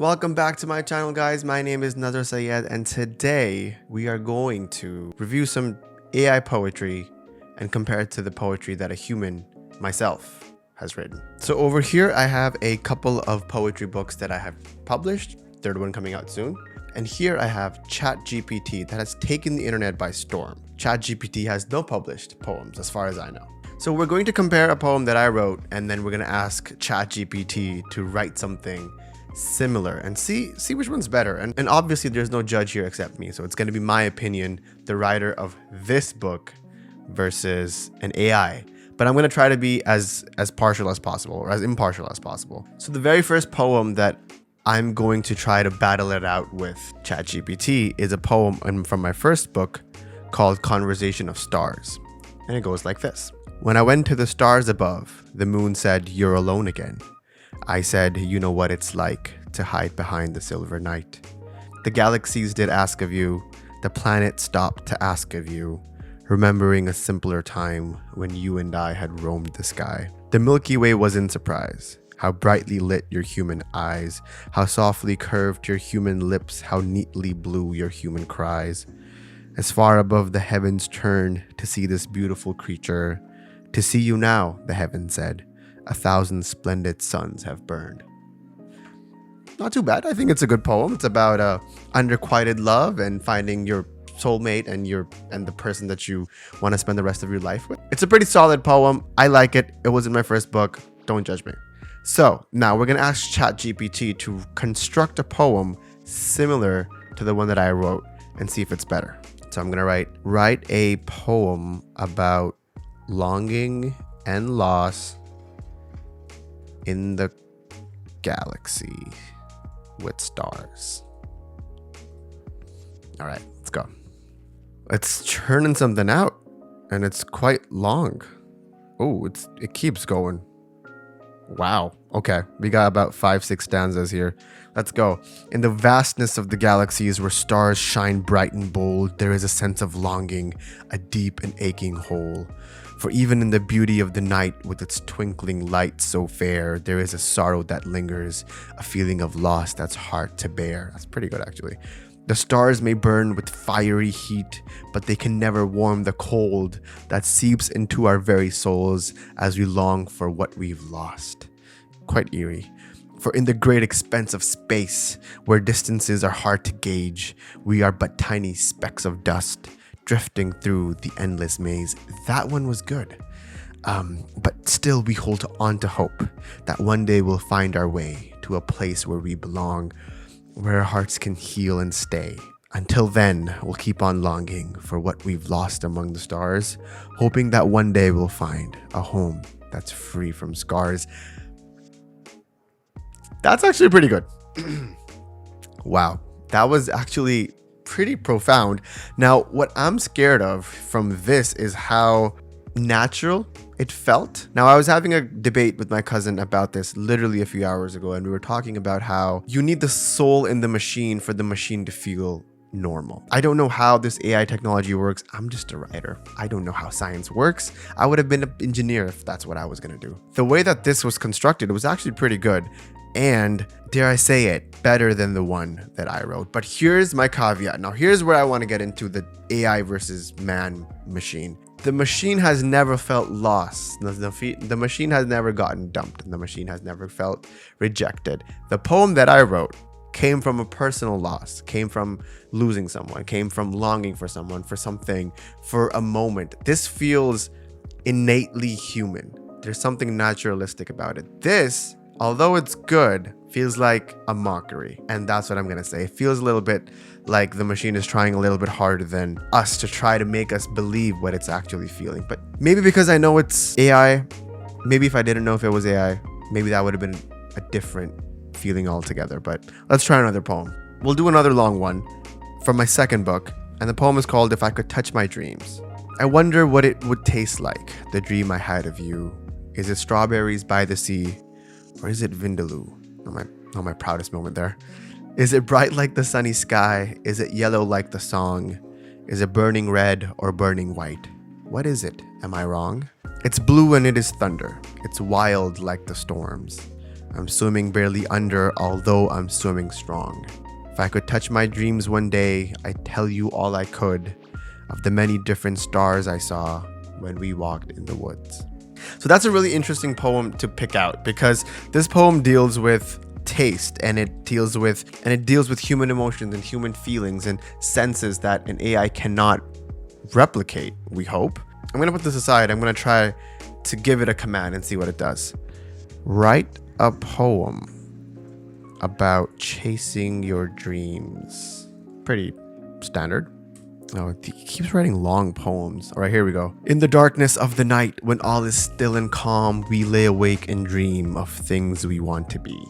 Welcome back to my channel, guys. My name is Nazar Sayed, and today we are going to review some AI poetry and compare it to the poetry that a human, myself, has written. So over here, I have a couple of poetry books that I have published, third one coming out soon. And here I have GPT that has taken the internet by storm. GPT has no published poems as far as I know. So we're going to compare a poem that I wrote, and then we're going to ask GPT to write something similar and see which one's better. And obviously there's no judge here except me, so it's going to be my opinion, the writer of this book versus an AI. But I'm going to try to be as partial as possible, or as impartial as possible. So the very first poem that I'm going to try to battle it out with ChatGPT is a poem from my first book called Conversation of Stars. And it goes like this. When I went to the stars above, the moon said, "You're alone again." I said, "You know what it's like to hide behind the silver night." The galaxies did ask of you, the planet stopped to ask of you, remembering a simpler time when you and I had roamed the sky. The Milky Way was in surprise. How brightly lit your human eyes, how softly curved your human lips, how neatly blue your human cries. As far above the heavens turned to see this beautiful creature. To see you now, the heaven said, 1,000 splendid suns have burned. Not too bad. I think it's a good poem. It's about unrequited love and finding your soulmate and the person that you want to spend the rest of your life with. It's a pretty solid poem. I like it. It was in my first book. Don't judge me. So now we're going to ask ChatGPT to construct a poem similar to the one that I wrote and see if it's better. So I'm going to write a poem about longing and loss in the galaxy with stars. All right, let's go. It's churning something out and it's quite long. Oh, it keeps going. Wow. Okay, we got about 5-6 stanzas here. Let's go. In the vastness of the galaxies where stars shine bright and bold, there is a sense of longing, a deep and aching hole. For even in the beauty of the night with its twinkling light so fair, there is a sorrow that lingers, a feeling of loss that's hard to bear. That's pretty good, actually. The stars may burn with fiery heat, but they can never warm the cold that seeps into our very souls as we long for what we've lost. Quite eerie. For in the great expanse of space, where distances are hard to gauge, we are but tiny specks of dust, drifting through the endless maze. That one was good. But still we hold on to hope that one day we'll find our way to a place where we belong, where our hearts can heal and stay. Until then, we'll keep on longing for what we've lost among the stars, hoping that one day we'll find a home that's free from scars. That's actually pretty good. Wow, that was actually pretty profound. Now, what I'm scared of from this is how natural it felt. Now, I was having a debate with my cousin about this literally a few hours ago, and we were talking about how you need the soul in the machine for the machine to feel normal. I don't know how this AI technology works. I'm just a writer. I don't know how science works. I would have been an engineer if that's what I was going to do. The way that this was constructed was actually pretty good. And dare I say it, better than the one that I wrote. But here's my caveat. Now, here's where I want to get into the AI versus man machine. The machine has never felt lost. The machine has never gotten dumped. And the machine has never felt rejected. The poem that I wrote came from a personal loss, came from losing someone, came from longing for someone, for something, for a moment. This feels innately human. There's something naturalistic about it. This, although it's good, feels like a mockery. And that's what I'm going to say. It feels a little bit like the machine is trying a little bit harder than us to try to make us believe what it's actually feeling. But maybe because I know it's AI, maybe if I didn't know if it was AI, maybe that would have been a different feeling altogether. But let's try another poem. We'll do another long one from my second book. And the poem is called If I Could Touch My Dreams. I wonder what it would taste like, the dream I had of you. Is it strawberries by the sea? Or is it Vindaloo? Not my proudest moment there. Is it bright like the sunny sky? Is it yellow like the song? Is it burning red or burning white? What is it? Am I wrong? It's blue and it is thunder. It's wild like the storms. I'm swimming barely under, although I'm swimming strong. If I could touch my dreams one day, I'd tell you all I could of the many different stars I saw when we walked in the woods. So that's a really interesting poem to pick out, because this poem deals with taste, and it deals with human emotions and human feelings and senses that an AI cannot replicate, we hope. I'm going to put this aside. I'm going to try to give it a command and see what it does. Write a poem about chasing your dreams. Pretty standard. Oh, it keeps writing long poems. All right, here we go. In the darkness of the night, when all is still and calm, we lay awake and dream of things we want to be.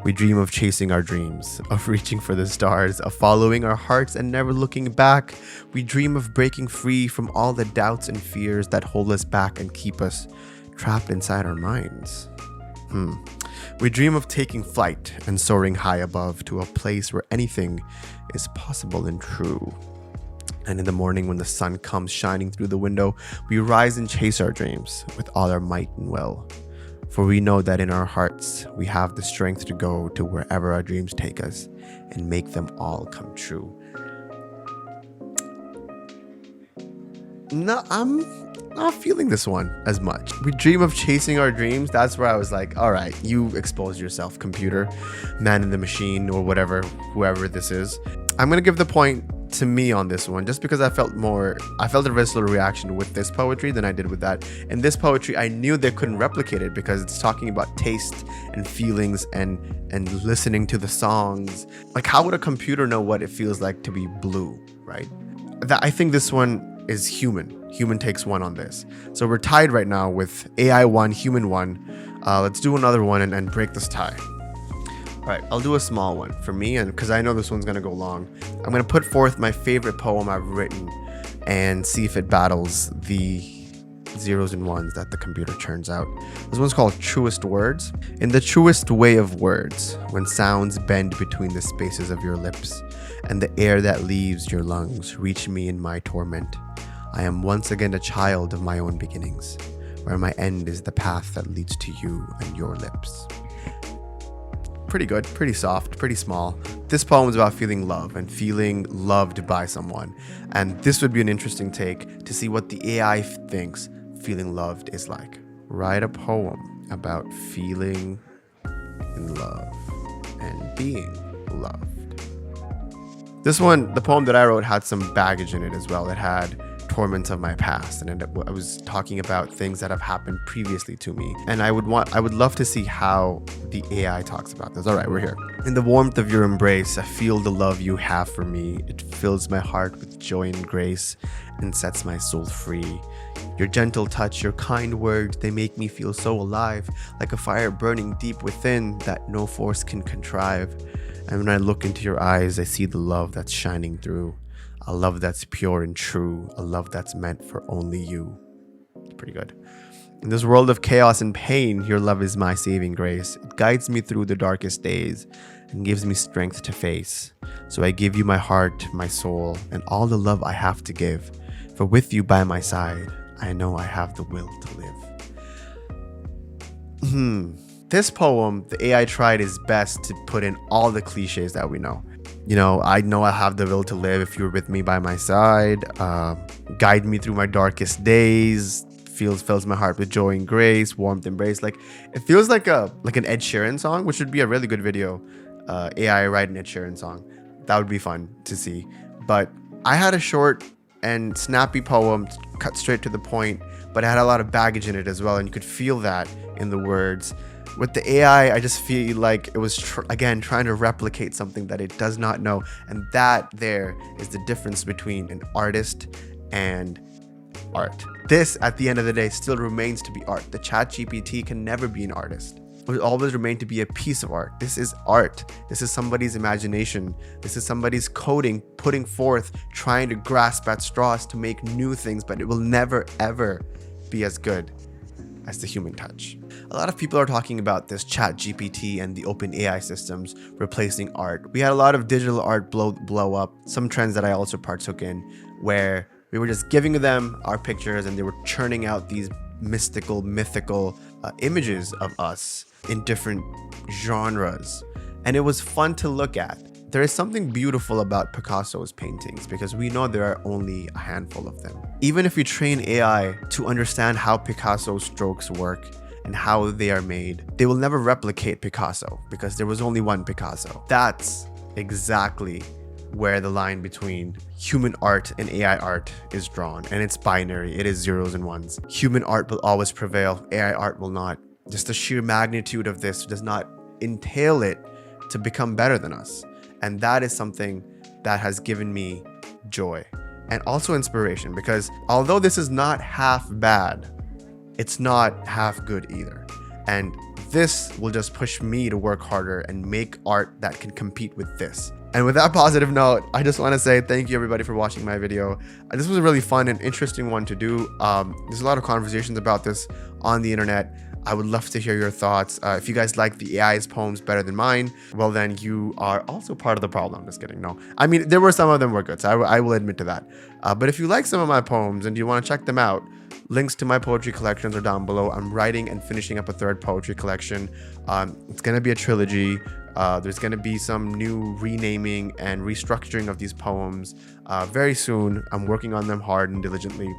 We dream of chasing our dreams, of reaching for the stars, of following our hearts and never looking back. We dream of breaking free from all the doubts and fears that hold us back and keep us trapped inside our minds. We dream of taking flight and soaring high above to a place where anything is possible and true. And in the morning when the sun comes shining through the window, we rise and chase our dreams with all our might and will. For we know that in our hearts, we have the strength to go to wherever our dreams take us and make them all come true. No, I'm not feeling this one as much. We dream of chasing our dreams. That's where I was like, all right, you expose yourself, computer, man in the machine, or whatever, whoever this is. I'm going to give the point to me on this one, just because I felt a visceral reaction with this poetry than I did with that. In this poetry, I knew they couldn't replicate it because it's talking about taste and feelings and listening to the songs. Like, how would a computer know what it feels like to be blue, right? I think this one is human. Human takes one on this. So we're tied right now with AI 1, human 1. Let's do another one and break this tie. All right, I'll do a small one for me, and because I know this one's going to go long. I'm going to put forth my favorite poem I've written and see if it battles the zeros and ones that the computer churns out. This one's called Truest Words. In the truest way of words, when sounds bend between the spaces of your lips and the air that leaves your lungs reach me in my torment, I am once again a child of my own beginnings, where my end is the path that leads to you and your lips. Pretty good, pretty soft, pretty small. This poem is about feeling love and feeling loved by someone. And this would be an interesting take to see what the AI thinks feeling loved is like. Write a poem about feeling in love and being loved. This one, the poem that I wrote, had some baggage in it as well. It had torments of my past, and I was talking about things that have happened previously to me, and I would love to see how the AI talks about this. All right, we're here. In the warmth of your embrace, I feel the love you have for me. It fills my heart with joy and grace and sets my soul free. Your gentle touch, your kind words, they make me feel so alive, like a fire burning deep within that no force can contrive. And when I look into your eyes, I see the love that's shining through. A love that's pure and true, a love that's meant for only you. It's pretty good. In this world of chaos and pain, your love is my saving grace. It guides me through the darkest days and gives me strength to face. So I give you my heart, my soul, and all the love I have to give. For with you by my side, I know I have the will to live. This poem, the AI tried its best to put in all the cliches that we know. You know I have the will to live if you're with me by my side. Guide me through my darkest days. Fills my heart with joy and grace, warmth, embrace. Like, it feels like an Ed Sheeran song, which would be a really good video. AI write an Ed Sheeran song. That would be fun to see. But I had a short and snappy poem, cut straight to the point, but it had a lot of baggage in it as well, and you could feel that in the words. With the AI, I just feel like it was, trying to replicate something that it does not know. And that there is the difference between an artist and art. This, at the end of the day, still remains to be art. The GPT can never be an artist. It will always remain to be a piece of art. This is art. This is somebody's imagination. This is somebody's coding, putting forth, trying to grasp at straws to make new things, but it will never, ever be as good as the human touch. A lot of people are talking about this chat GPT and the open AI systems replacing art. We had a lot of digital art blow up, some trends that I also partook in, where we were just giving them our pictures and they were churning out these mythical images of us in different genres, and it was fun to look at. There is something beautiful about Picasso's paintings because we know there are only a handful of them. Even if you train AI to understand how Picasso's strokes work and how they are made, they will never replicate Picasso because there was only one Picasso. That's exactly where the line between human art and AI art is drawn, and it's binary. It is zeros and ones. Human art will always prevail, AI art will not. Just the sheer magnitude of this does not entail it to become better than us. And that is something that has given me joy and also inspiration, because although this is not half bad, it's not half good either. And this will just push me to work harder and make art that can compete with this. And with that positive note, I just want to say thank you everybody for watching my video. This was a really fun and interesting one to do. There's a lot of conversations about this on the internet. I would love to hear your thoughts. If you guys like the AI's poems better than mine, well then you are also part of the problem. I'm just kidding. No, I mean, there were some of them were good, so I will admit to that. But if you like some of my poems and you want to check them out, links to my poetry collections are down below. I'm writing and finishing up a third poetry collection. It's going to be a trilogy. There's going to be some new renaming and restructuring of these poems very soon. I'm working on them hard and diligently,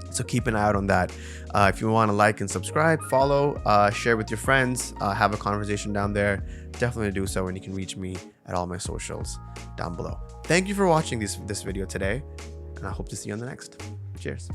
so keep an eye out on that. If you want to like and subscribe, follow, share with your friends, have a conversation down there, definitely do so, and you can reach me at all my socials down below. Thank you for watching this video today, and I hope to see you on the next. Cheers.